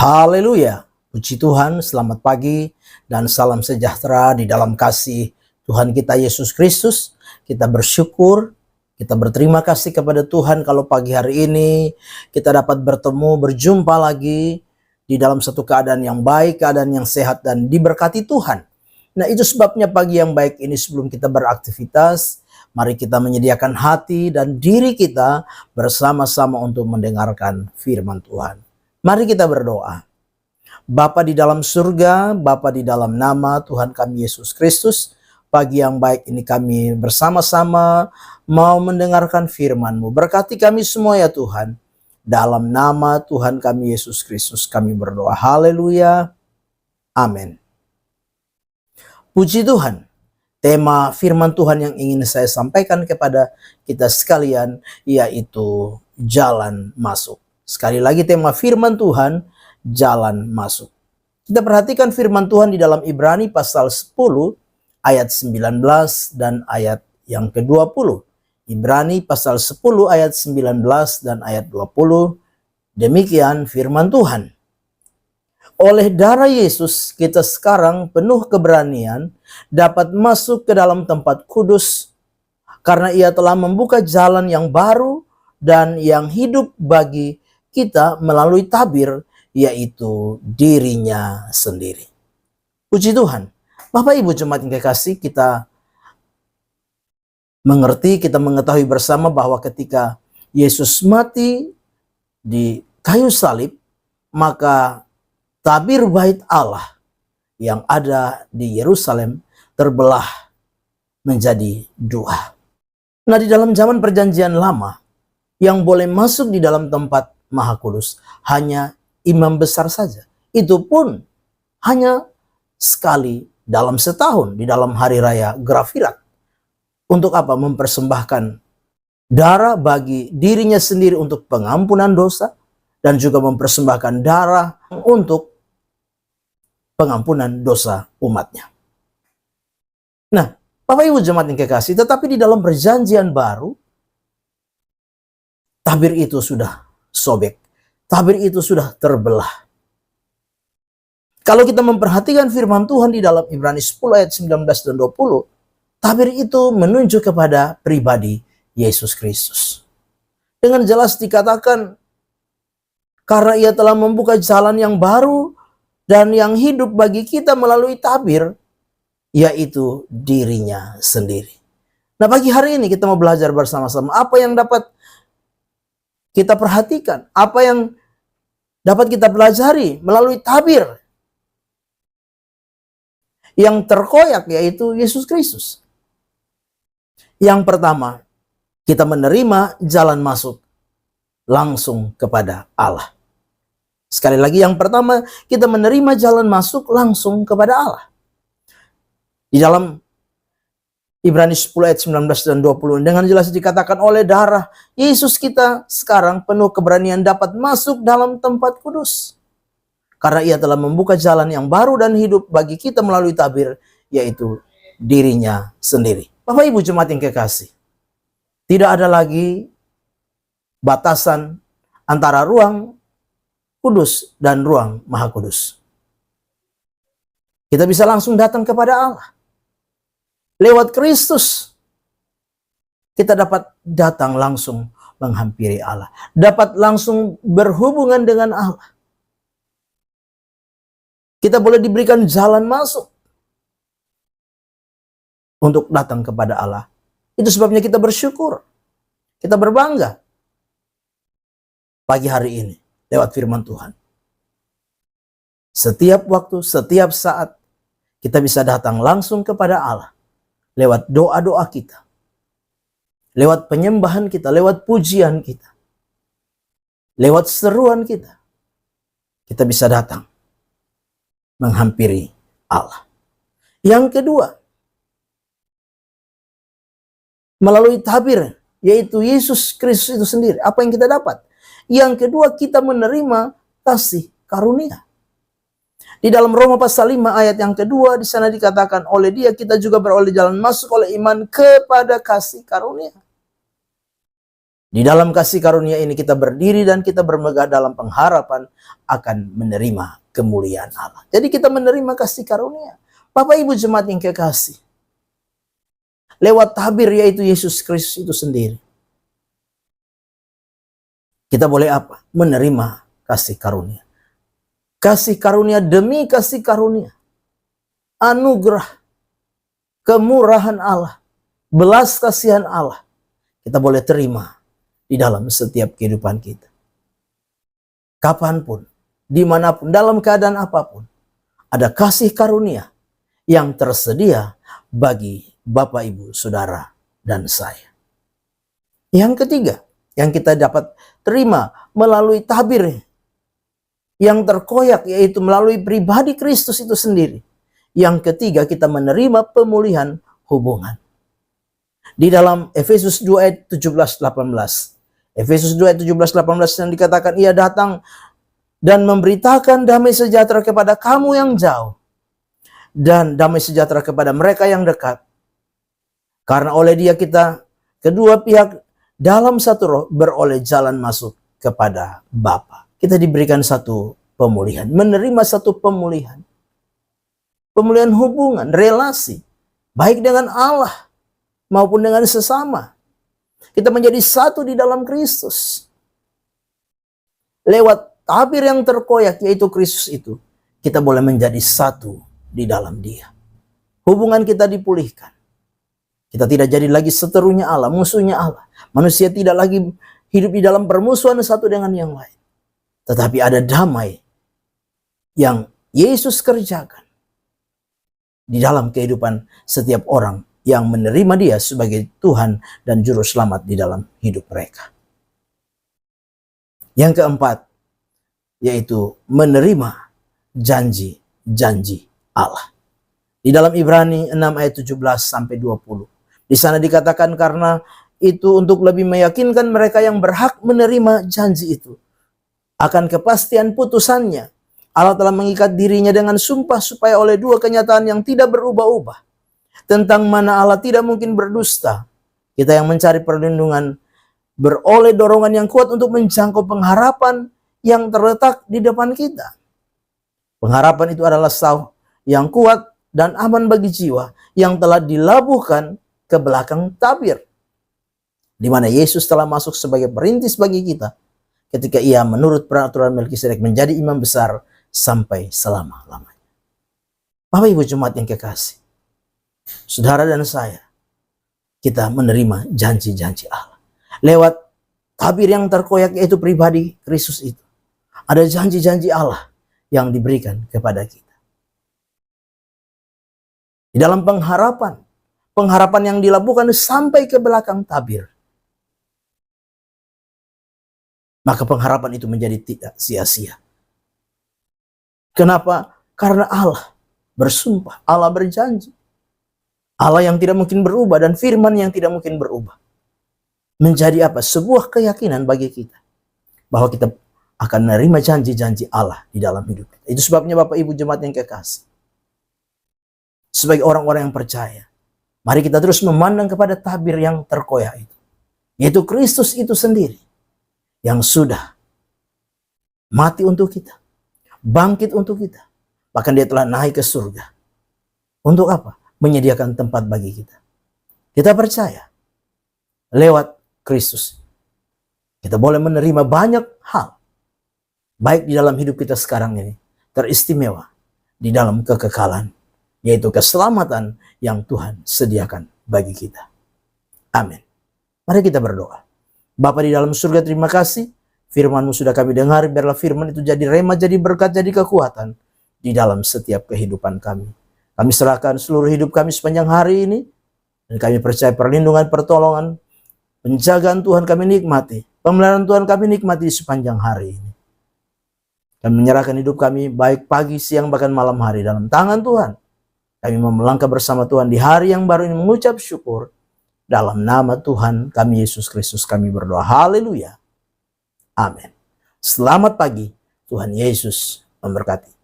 Haleluya, puji Tuhan, selamat pagi dan salam sejahtera di dalam kasih Tuhan kita Yesus Kristus. Kita bersyukur, kita berterima kasih kepada Tuhan kalau pagi hari ini kita dapat bertemu, berjumpa lagi di dalam satu keadaan yang baik, keadaan yang sehat dan diberkati Tuhan. Nah, itu sebabnya pagi yang baik ini sebelum kita beraktivitas, mari kita menyediakan hati dan diri kita bersama-sama untuk mendengarkan firman Tuhan. Mari kita berdoa. Bapa di dalam surga, Bapa di dalam nama Tuhan kami Yesus Kristus, pagi yang baik ini kami bersama-sama mau mendengarkan firman-Mu. Berkati kami semua ya Tuhan. Dalam nama Tuhan kami Yesus Kristus kami berdoa. Haleluya. Amin. Puji Tuhan. Tema firman Tuhan yang ingin saya sampaikan kepada kita sekalian yaitu jalan masuk. Sekali lagi tema firman Tuhan, jalan masuk. Kita perhatikan firman Tuhan di dalam Ibrani pasal 10 ayat 19 dan ayat yang ke-20. Ibrani pasal 10 ayat 19 dan ayat 20. Demikian firman Tuhan. Oleh darah Yesus kita sekarang penuh keberanian dapat masuk ke dalam tempat kudus karena Ia telah membuka jalan yang baru dan yang hidup bagi kita melalui tabir, yaitu dirinya sendiri. Puji Tuhan. Bapak Ibu jemaat yang kekasih, kita mengerti, kita mengetahui bersama bahwa ketika Yesus mati di kayu salib, maka tabir bait Allah yang ada di Yerusalem terbelah menjadi dua. Nah, di dalam zaman perjanjian lama, yang boleh masuk di dalam tempat Maha Kudus hanya imam besar saja. Itu pun hanya sekali dalam setahun di dalam hari raya Grafirat. Untuk apa? Mempersembahkan darah bagi dirinya sendiri untuk pengampunan dosa dan juga mempersembahkan darah untuk pengampunan dosa umatnya. Nah, Bapak Ibu jemaat yang kekasih, tetapi di dalam perjanjian baru tabir itu sudah sobek. Tabir itu sudah terbelah. Kalau kita memperhatikan firman Tuhan di dalam Ibrani 10 ayat 19 dan 20, tabir itu menunjuk kepada pribadi Yesus Kristus. Dengan jelas dikatakan, karena Ia telah membuka jalan yang baru dan yang hidup bagi kita melalui tabir, yaitu dirinya sendiri. Nah, pagi hari ini kita mau belajar bersama-sama apa yang dapat kita perhatikan, apa yang dapat kita pelajari melalui tabir yang terkoyak, yaitu Yesus Kristus. Yang pertama, kita menerima jalan masuk langsung kepada Allah. Sekali lagi, yang pertama, kita menerima jalan masuk langsung kepada Allah. Di dalam Ibrani 10 ayat 19 dan 20 dengan jelas dikatakan oleh darah Yesus kita sekarang penuh keberanian dapat masuk dalam tempat kudus. Karena Ia telah membuka jalan yang baru dan hidup bagi kita melalui tabir, yaitu dirinya sendiri. Bapak Ibu jemaat yang kekasih, tidak ada lagi batasan antara ruang kudus dan ruang maha kudus. Kita bisa langsung datang kepada Allah. Lewat Kristus, kita dapat datang langsung menghampiri Allah. Dapat langsung berhubungan dengan Allah. Kita boleh diberikan jalan masuk untuk datang kepada Allah. Itu sebabnya kita bersyukur. Kita berbangga pagi hari ini lewat firman Tuhan. Setiap waktu, setiap saat, kita bisa datang langsung kepada Allah. Lewat doa-doa kita, lewat penyembahan kita, lewat pujian kita, lewat seruan kita, kita bisa datang menghampiri Allah. Yang kedua, melalui tabir, yaitu Yesus Kristus itu sendiri. Apa yang kita dapat? Yang kedua, kita menerima kasih karunia. Di dalam Roma pasal 5 ayat yang kedua, di sana dikatakan oleh Dia kita juga beroleh jalan masuk oleh iman kepada kasih karunia. Di dalam kasih karunia ini kita berdiri dan kita bermegah dalam pengharapan akan menerima kemuliaan Allah. Jadi kita menerima kasih karunia. Bapak Ibu jemaat yang kekasih, lewat tabir yaitu Yesus Kristus itu sendiri, kita boleh apa? Menerima kasih karunia. Kasih karunia demi kasih karunia. Anugerah, kemurahan Allah, belas kasihan Allah, kita boleh terima di dalam setiap kehidupan kita. Kapanpun, dimanapun, dalam keadaan apapun, ada kasih karunia yang tersedia bagi Bapak, Ibu, Saudara, dan saya. Yang ketiga, yang kita dapat terima melalui tabir yang terkoyak, yaitu melalui pribadi Kristus itu sendiri. Yang ketiga, kita menerima pemulihan hubungan. Di dalam Efesus 2 ayat 17-18. Efesus 2 ayat 17-18 yang dikatakan, ia datang dan memberitakan damai sejahtera kepada kamu yang jauh, dan damai sejahtera kepada mereka yang dekat. Karena oleh dia kita, kedua pihak dalam satu roh, beroleh jalan masuk kepada Bapa. Kita diberikan satu pemulihan, menerima satu pemulihan. Pemulihan hubungan, relasi, baik dengan Allah maupun dengan sesama. Kita menjadi satu di dalam Kristus. Lewat tabir yang terkoyak yaitu Kristus itu, kita boleh menjadi satu di dalam Dia. Hubungan kita dipulihkan. Kita tidak jadi lagi seterunya Allah, musuhnya Allah. Manusia tidak lagi hidup di dalam permusuhan satu dengan yang lain. Tetapi ada damai yang Yesus kerjakan di dalam kehidupan setiap orang yang menerima Dia sebagai Tuhan dan Juru Selamat di dalam hidup mereka. Yang keempat, yaitu menerima janji-janji Allah. Di dalam Ibrani 6 ayat 17-20. Di sana dikatakan, karena itu untuk lebih meyakinkan mereka yang berhak menerima janji itu akan kepastian putusannya, Allah telah mengikat dirinya dengan sumpah supaya oleh dua kenyataan yang tidak berubah-ubah, tentang mana Allah tidak mungkin berdusta, kita yang mencari perlindungan beroleh dorongan yang kuat untuk menjangkau pengharapan yang terletak di depan kita. Pengharapan itu adalah sauh yang kuat dan aman bagi jiwa yang telah dilabuhkan ke belakang tabir, di mana Yesus telah masuk sebagai perintis bagi kita ketika Ia menurut peraturan Melkisedek menjadi imam besar sampai selama-lamanya. Bapak Ibu jemaat yang kekasih, saudara dan saya, kita menerima janji-janji Allah lewat tabir yang terkoyak yaitu pribadi Kristus itu. Ada janji-janji Allah yang diberikan kepada kita. Di dalam pengharapan yang dilabuhkan sampai ke belakang tabir. Maka pengharapan itu menjadi tidak sia-sia. Kenapa? Karena Allah bersumpah, Allah berjanji. Allah yang tidak mungkin berubah dan firman yang tidak mungkin berubah. Menjadi apa? Sebuah keyakinan bagi kita bahwa kita akan menerima janji-janji Allah di dalam hidup kita. Itu sebabnya Bapak Ibu jemaat yang kekasih, sebagai orang-orang yang percaya, mari kita terus memandang kepada tabir yang terkoyak itu, yaitu Kristus itu sendiri yang sudah mati untuk kita, bangkit untuk kita, bahkan Dia telah naik ke surga. Untuk apa? Menyediakan tempat bagi kita. Kita percaya lewat Kristus kita boleh menerima banyak hal, baik di dalam hidup kita sekarang ini, teristimewa di dalam kekekalan, yaitu keselamatan yang Tuhan sediakan bagi kita. Amin. Mari kita berdoa. Bapa di dalam surga, terima kasih. Firman-Mu sudah kami dengar, biarlah firman itu jadi rema, jadi berkat, jadi kekuatan di dalam setiap kehidupan kami. Kami serahkan seluruh hidup kami sepanjang hari ini, dan kami percaya perlindungan, pertolongan, penjagaan Tuhan kami nikmati, pemeliharaan Tuhan kami nikmati di sepanjang hari ini. Kami menyerahkan hidup kami baik pagi, siang, bahkan malam hari dalam tangan Tuhan. Kami mau melangkah bersama Tuhan di hari yang baru ini mengucap syukur. Dalam nama Tuhan kami Yesus Kristus kami berdoa. Haleluya. Amin. Selamat pagi. Tuhan Yesus memberkati.